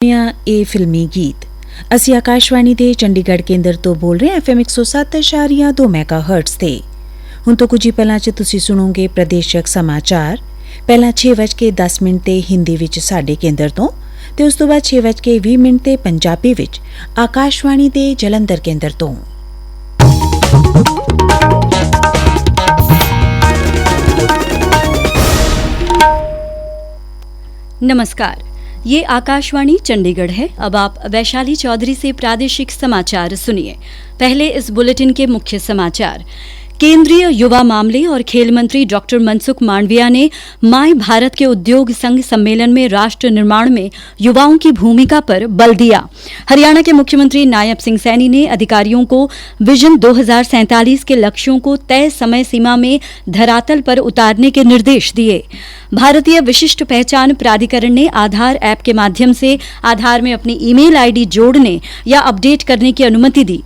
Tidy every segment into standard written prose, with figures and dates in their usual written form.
ਇਹ ਫਿਲਮੀ ਗੀਤ ਅਸੀਂ ਆਕਾਸ਼ਵਾਣੀ ਦੇ ਚੰਡੀਗੜ੍ਹ ਕੇਂਦਰ ਤੋਂ ਬੋਲ ਰਹੇ ਹਾਂ FM 107.2 ਮੈਗਾਹਰਟਜ਼ ਤੇ। ਹੁਣ ਤੋਂ ਕੁਝ ਹੀ ਪਹਿਲਾਂ 'ਚ ਤੁਸੀਂ ਸੁਣੋਗੇ ਪ੍ਰਦੇਸ਼ਕ ਸਮਾਚਾਰ। ਪਹਿਲਾਂ 6:10 ਤੇ ਹਿੰਦੀ ਵਿੱਚ ਸਾਡੇ ਕੇਂਦਰ ਤੋਂ ਤੇ ਉਸ ਤੋਂ ਬਾਅਦ 6:20 ਤੇ ਪੰਜਾਬੀ ਵਿੱਚ ਆਕਾਸ਼ਵਾਣੀ ਦੇ ਜਲੰਧਰ ਕੇਂਦਰ ਤੋਂ। नमस्कार, ये आकाशवाणी चंडीगढ़ है। अब आप वैशाली चौधरी से प्रादेशिक समाचार सुनिए। पहले इस बुलेटिन के मुख्य समाचार। केंद्रीय युवा मामले और खेल मंत्री डॉक्टर मनसुख मांडविया ने माय भारत के उद्योग संघ सम्मेलन में राष्ट्र निर्माण में युवाओं की भूमिका पर बल दिया। हरियाणा के मुख्यमंत्री नायब सिंह सैनी ने अधिकारियों को विजन 2047 के लक्ष्यों को तय समय सीमा में धरातल पर उतारने के निर्देश दिए। भारतीय विशिष्ट पहचान प्राधिकरण ने आधार ऐप के माध्यम से आधार में अपनी ईमेल आईडी जोड़ने या अपडेट करने की अनुमति दी।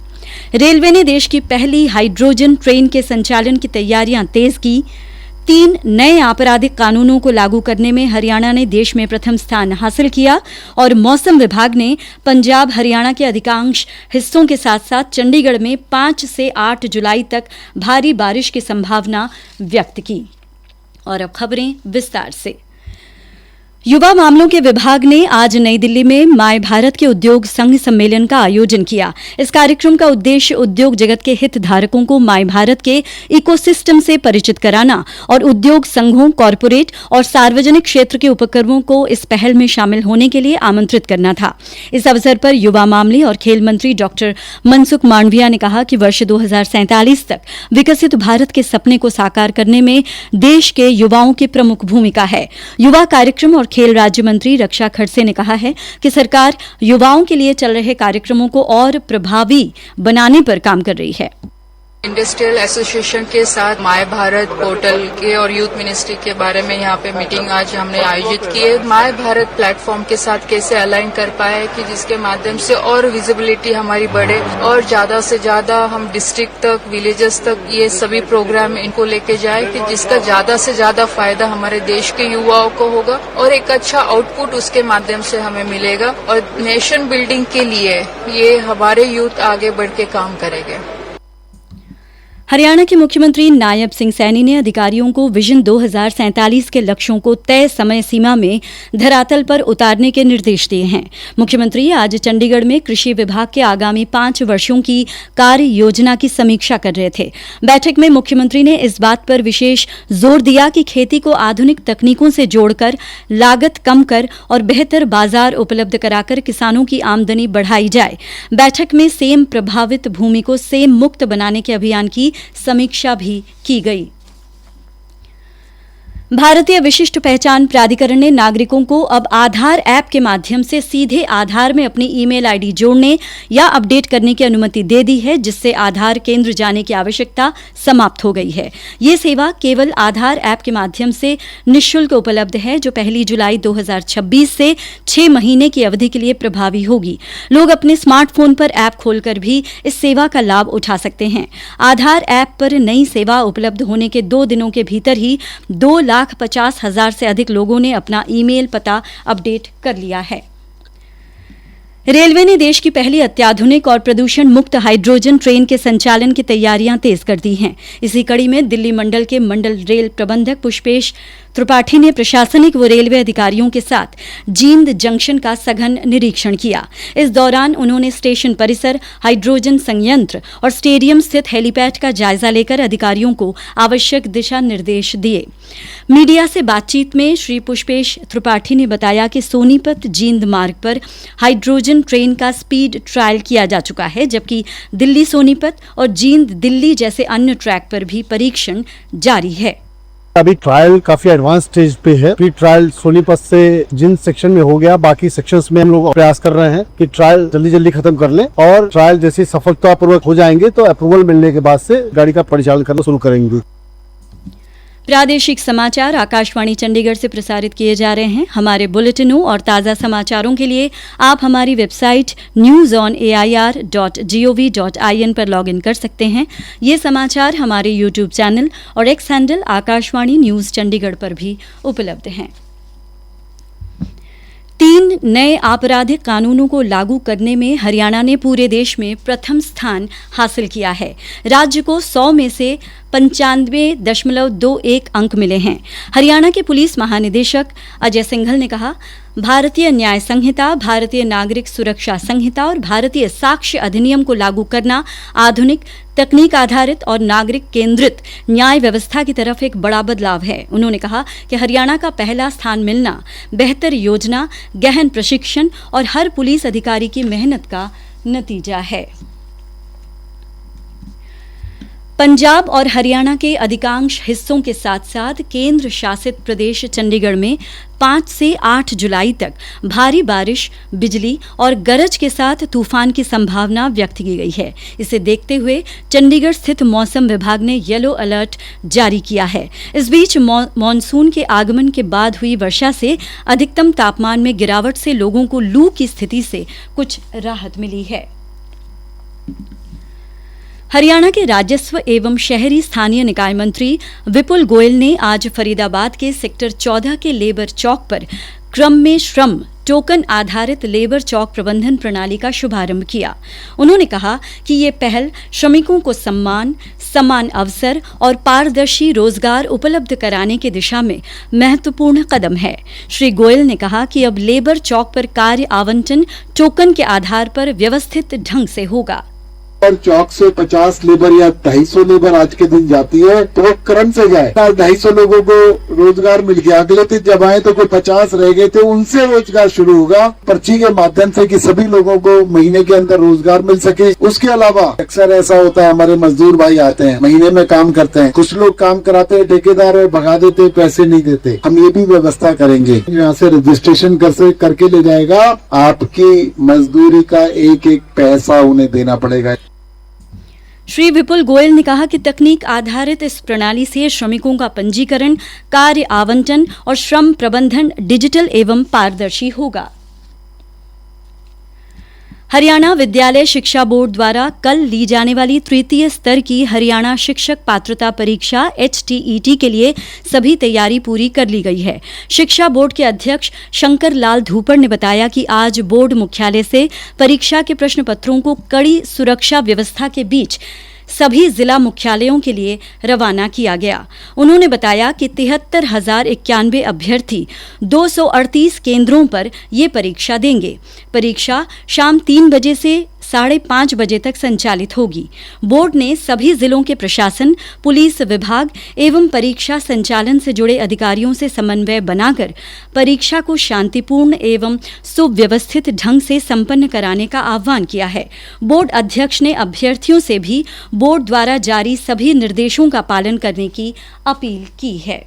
रेलवे ने देश की पहली हाइड्रोजन ट्रेन के संचालन की तैयारियां तेज की। 3 नए आपराधिक कानूनों को लागू करने में हरियाणा ने देश में प्रथम स्थान हासिल किया और मौसम विभाग ने पंजाब हरियाणा के अधिकांश हिस्सों के साथ साथ चंडीगढ़ में 5 से 8 जुलाई तक भारी बारिश की संभावना व्यक्त की। और अब खबरें विस्तार से। युवा मामलों के विभाग ने आज नई दिल्ली में माय भारत के उद्योग संघ सम्मेलन का आयोजन किया। इस कार्यक्रम का उद्देश्य उद्योग जगत के हितधारकों को माय भारत के इकोसिस्टम से परिचित कराना और उद्योग संघों, कॉरपोरेट और सार्वजनिक क्षेत्र के उपक्रमों को इस पहल में शामिल होने के लिए आमंत्रित करना था। इस अवसर पर युवा मामले और खेल मंत्री डॉक्टर मनसुख मांडविया ने कहा कि वर्ष 2047 तक विकसित भारत के सपने को साकार करने में देश के युवाओं की प्रमुख भूमिका है। युवा कार्यक्रम और खेल राज्य मंत्री रक्षा खड़से ने कहा है कि सरकार युवाओं के लिए चल रहे कार्यक्रमों को और प्रभावी बनाने पर काम कर रही है। इंडस्ट्रियल एसोसिएशन के साथ माय भारत पोर्टल के और यूथ मिनिस्ट्री के बारे में यहाँ पे मीटिंग आज हमने आयोजित की है। माय भारत प्लेटफॉर्म के साथ कैसे अलाइन कर पाए कि जिसके माध्यम से और विजिबिलिटी हमारी बढ़े और ज्यादा से ज्यादा हम डिस्ट्रिक्ट तक, विलेजेस तक ये सभी प्रोग्राम इनको लेके जाए कि जिसका ज्यादा से ज्यादा फायदा हमारे देश के युवाओं को होगा और एक अच्छा आउटपुट उसके माध्यम से हमें मिलेगा और नेशन बिल्डिंग के लिए ये हमारे यूथ आगे बढ़ के काम करेंगे। हरियाणा के मुख्यमंत्री नायब सिंह सैनी ने अधिकारियों को विजन 2047 के लक्ष्यों को तय समय सीमा में धरातल पर उतारने के निर्देश दिए हैं। मुख्यमंत्री आज चंडीगढ़ में कृषि विभाग के आगामी 5 वर्षों की कार्य योजना की समीक्षा कर रहे थे। बैठक में मुख्यमंत्री ने इस बात पर विशेष जोर दिया कि खेती को आधुनिक तकनीकों से जोड़कर लागत कम कर और बेहतर बाजार उपलब्ध कराकर किसानों की आमदनी बढ़ाई जाए। बैठक में सेम प्रभावित भूमि को सेम मुक्त बनाने के अभियान की समीक्षा भी की गई। भारतीय विशिष्ट पहचान प्राधिकरण ने नागरिकों को अब आधार ऐप के माध्यम से सीधे आधार में अपनी ईमेल आईडी जोड़ने या अपडेट करने की अनुमति दे दी है, जिससे आधार केंद्र जाने की आवश्यकता समाप्त हो गई है। ये सेवा केवल आधार ऐप के माध्यम से निःशुल्क उपलब्ध है, जो 1 जुलाई 2026 से 6 महीने की अवधि के लिए प्रभावी होगी। लोग अपने स्मार्टफोन पर ऐप खोलकर भी इस सेवा का लाभ उठा सकते हैं। आधार ऐप पर नई सेवा उपलब्ध होने के 2 दिनों के भीतर ही 2,50,000 से अधिक लोगों ने अपना ईमेल पता अपडेट कर लिया है। रेलवे ने देश की पहली अत्याधुनिक और प्रदूषण मुक्त हाइड्रोजन ट्रेन के संचालन की तैयारियां तेज कर दी हैं। इसी कड़ी में दिल्ली मंडल के मंडल रेल प्रबंधक पुष्पेश त्रिपाठी ने प्रशासनिक व रेलवे अधिकारियों के साथ जींद जंक्शन का सघन निरीक्षण किया। इस दौरान उन्होंने स्टेशन परिसर, हाइड्रोजन संयंत्र और स्टेडियम स्थित हेलीपैड का जायजा लेकर अधिकारियों को आवश्यक दिशा निर्देश दिए। मीडिया से बातचीत में श्री पुष्पेश त्रिपाठी ने बताया कि सोनीपत जींद मार्ग पर हाइड्रोजन ट्रेन का स्पीड ट्रायल किया जा चुका है, जबकि दिल्ली सोनीपत और जींद दिल्ली जैसे अन्य ट्रैक पर भी परीक्षण जारी है। अभी ट्रायल काफी एडवांस स्टेज पे है। प्री ट्रायल सोनीपत से जिन सेक्शन में हो गया, बाकी सेक्शंस में हम लोग प्रयास कर रहे हैं कि ट्रायल जल्दी जल्दी खत्म कर लें और ट्रायल जैसे सफलतापूर्वक हो जाएंगे तो अप्रूवल मिलने के बाद से गाड़ी का परिचालन करना शुरू करेंगे। प्रादेशिक समाचार आकाशवाणी चंडीगढ़ से प्रसारित किए जा रहे हैं। हमारे बुलेटिनों और ताज़ा समाचारों के लिए आप हमारी वेबसाइट newsonair.gov.in पर लॉगिन कर सकते हैं। ये समाचार हमारे यूट्यूब चैनल और x handle Akashvani news Chandigarh पर भी उपलब्ध हैं। 3 नए आपराधिक कानूनों को लागू करने में हरियाणा ने पूरे देश में प्रथम स्थान हासिल किया है। राज्य को 100 में से 95.21 अंक मिले हैं। हरियाणा के पुलिस महानिदेशक अजय सिंघल ने कहा, भारतीय न्याय संहिता, भारतीय नागरिक सुरक्षा संहिता और भारतीय साक्ष्य अधिनियम को लागू करना आधुनिक तकनीक आधारित और नागरिक केंद्रित न्याय व्यवस्था की तरफ एक बड़ा बदलाव है। उन्होंने कहा कि हरियाणा का पहला स्थान मिलना बेहतर योजना, गहन प्रशिक्षण और हर पुलिस अधिकारी की मेहनत का नतीजा है। पंजाब और हरियाणा के अधिकांश हिस्सों के साथ साथ केंद्र शासित प्रदेश चंडीगढ़ में 5 से 8 जुलाई तक भारी बारिश, बिजली और गरज के साथ तूफान की संभावना व्यक्त की गई है। इसे देखते हुए चंडीगढ़ स्थित मौसम विभाग ने येलो अलर्ट जारी किया है। इस बीच मॉनसून के आगमन के बाद हुई वर्षा से अधिकतम तापमान में गिरावट से लोगों को लू की स्थिति से कुछ राहत मिली है। हरियाणा के राजस्व एवं शहरी स्थानीय निकाय मंत्री विपुल गोयल ने आज फरीदाबाद के सेक्टर 14 के लेबर चौक पर क्रम में श्रम टोकन आधारित लेबर चौक प्रबंधन प्रणाली का शुभारंभ किया। उन्होंने कहा कि ये पहल श्रमिकों को सम्मान, समान अवसर और पारदर्शी रोजगार उपलब्ध कराने की दिशा में महत्वपूर्ण कदम है। श्री गोयल ने कहा कि अब लेबर चौक पर कार्य आवंटन टोकन के आधार पर व्यवस्थित ढंग से होगा। चौक से 50 लेबर या 250 लेबर आज के दिन जाती है तो वो क्रम से जाए। 250 लोगों को रोजगार मिल गया, अगले दिन जब आए तो कोई 50 रह गए थे, उनसे रोजगार शुरू होगा पर्ची के माध्यम से कि सभी लोगों को महीने के अंदर रोजगार मिल सके। उसके अलावा अक्सर ऐसा होता है, हमारे मजदूर भाई आते हैं, महीने में काम करते हैं, कुछ लोग काम कराते हैं, ठेकेदार है, भगा देते, पैसे नहीं देते। हम ये भी व्यवस्था करेंगे, यहाँ से रजिस्ट्रेशन करके ले जाएगा, आपकी मजदूरी का एक एक पैसा उन्हें देना पड़ेगा। श्री विपुल गोयल ने कहा कि तकनीक आधारित इस प्रणाली से श्रमिकों का पंजीकरण, कार्य आवंटन और श्रम प्रबंधन डिजिटल एवं पारदर्शी होगा। हरियाणा विद्यालय शिक्षा बोर्ड द्वारा कल ली जाने वाली तृतीय स्तर की हरियाणा शिक्षक पात्रता परीक्षा HTET के लिए सभी तैयारी पूरी कर ली गई है। शिक्षा बोर्ड के अध्यक्ष शंकर लाल धूपर ने बताया कि आज बोर्ड मुख्यालय से परीक्षा के प्रश्न पत्रों को कड़ी सुरक्षा व्यवस्था के बीच सभी जिला मुख्यालयों के लिए रवाना किया गया। उन्होंने बताया कि 73,091 अभ्यर्थी 238 केंद्रों पर ये परीक्षा देंगे। परीक्षा शाम 3 बजे से 5:30 बजे तक संचालित होगी। बोर्ड ने सभी जिलों के प्रशासन, पुलिस विभाग एवं परीक्षा संचालन से जुड़े अधिकारियों से समन्वय बनाकर परीक्षा को शांतिपूर्ण एवं सुव्यवस्थित ढंग से संपन्न कराने का आह्वान किया है। बोर्ड अध्यक्ष ने अभ्यर्थियों से भी बोर्ड द्वारा जारी सभी निर्देशों का पालन करने की अपील की है।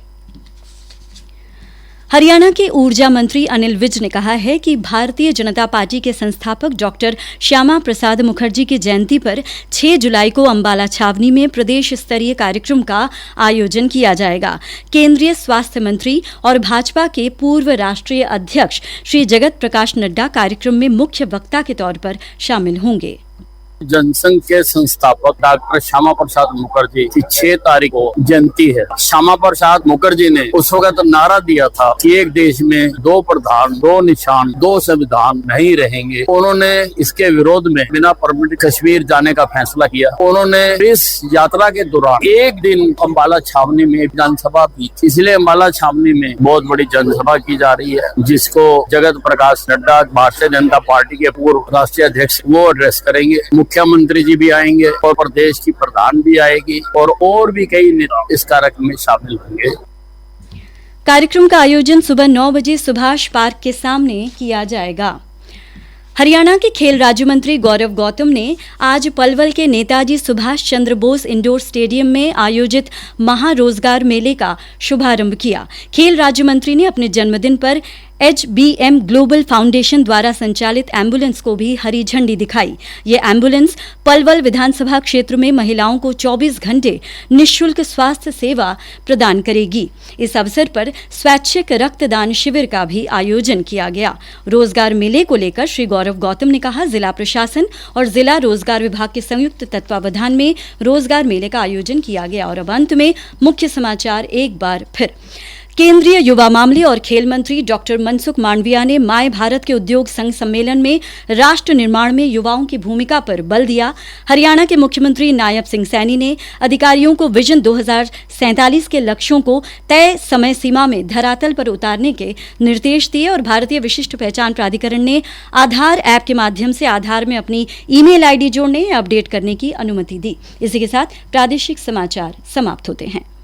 हरियाणा के ऊर्जा मंत्री अनिल विज ने कहा है कि भारतीय जनता पार्टी के संस्थापक डॉक्टर श्यामा प्रसाद मुखर्जी की जयंती पर 6 जुलाई को अंबाला छावनी में प्रदेश स्तरीय कार्यक्रम का आयोजन किया जाएगा। केंद्रीय स्वास्थ्य मंत्री और भाजपा के पूर्व राष्ट्रीय अध्यक्ष श्री जगत प्रकाश नड्डा कार्यक्रम में मुख्य वक्ता के तौर पर शामिल होंगे। जनसंघ के संस्थापक डॉक्टर श्यामा प्रसाद मुखर्जी की 6 तारीख को जयंती है। श्यामा प्रसाद मुखर्जी ने उस वक्त नारा दिया था कि एक देश में 2 प्रधान, 2 निशान, 2 संविधान नहीं रहेंगे। उन्होंने इसके विरोध में बिना परमिट कश्मीर जाने का फैसला किया। उन्होंने इस यात्रा के दौरान एक दिन अंबाला छावनी में जनसभा की, इसलिए अंबाला छावनी में बहुत बड़ी जनसभा की जा रही है, जिसको जगत प्रकाश नड्डा भारतीय जनता पार्टी के पूर्व राष्ट्रीय अध्यक्ष वो एड्रेस करेंगे। मुख्यमंत्री जी भी आएंगे और प्रदेश की प्रधान भी आएगी और भी कई नेता इस कार्यक्रम में शामिल होंगे। कार्यक्रम का आयोजन सुबह 9 बजे सुभाष पार्क के सामने किया जाएगा। हरियाणा के खेल राज्य मंत्री गौरव गौतम ने आज पलवल के नेताजी सुभाष चंद्र बोस इंडोर स्टेडियम में आयोजित महारोजगार मेले का शुभारंभ किया। खेल राज्य मंत्री ने अपने जन्मदिन पर HBM ग्लोबल फाउंडेशन द्वारा संचालित एम्बुलेंस को भी हरी झंडी दिखाई। ये एम्बुलेंस पलवल विधानसभा क्षेत्र में महिलाओं को 24 घंटे निःशुल्क स्वास्थ्य सेवा प्रदान करेगी। इस अवसर पर स्वैच्छिक रक्तदान शिविर का भी आयोजन किया गया। रोजगार मेले को लेकर श्री गौरव गौतम ने कहा, जिला प्रशासन और जिला रोजगार विभाग के संयुक्त तत्वावधान में रोजगार मेले का आयोजन किया गया। और अब अंत में मुख्य समाचार एक बार फिर। केंद्रीय युवा मामले और खेल मंत्री डॉक्टर मनसुख मांडविया ने माय भारत के उद्योग संघ सम्मेलन में राष्ट्र निर्माण में युवाओं की भूमिका पर बल दिया। हरियाणा के मुख्यमंत्री नायब सिंह सैनी ने अधिकारियों को विजन 2047 के लक्ष्यों को तय समय सीमा में धरातल पर उतारने के निर्देश दिए और भारतीय विशिष्ट पहचान प्राधिकरण ने आधार ऐप के माध्यम से आधार में अपनी ईमेल आईडी जोड़ने या अपडेट करने की अनुमति दी। इसी के साथ प्रादेशिक समाचार समाप्त होते हैं।